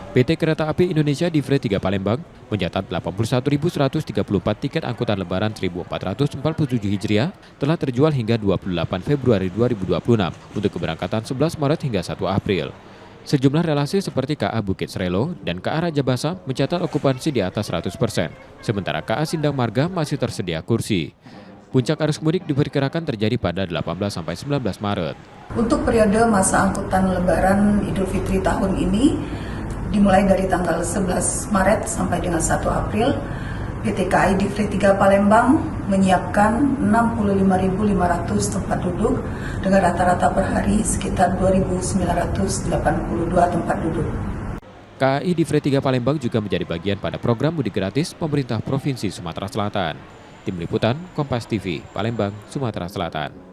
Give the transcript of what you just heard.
PT Kereta Api Indonesia Divre 3 Palembang mencatat 81.134 tiket angkutan Lebaran 1447 Hijriah telah terjual hingga 28 Februari 2026 untuk keberangkatan 11 Maret hingga 1 April. Sejumlah relasi seperti KA Bukit Srelo dan KA Raja Basa mencatat okupansi di atas 100%, sementara KA Sindang Marga masih tersedia kursi. Puncak arus mudik diperkirakan terjadi pada 18-19 Maret. Untuk periode masa angkutan Lebaran Idul Fitri tahun ini, dimulai dari tanggal 11 Maret sampai dengan 1 April, PT KAI Divre 3 Palembang menyiapkan 65.500 tempat duduk dengan rata-rata per hari sekitar 2.982 tempat duduk. KAI Divre 3 Palembang juga menjadi bagian pada program mudik gratis pemerintah Provinsi Sumatera Selatan. Tim Liputan, Kompas TV, Palembang, Sumatera Selatan.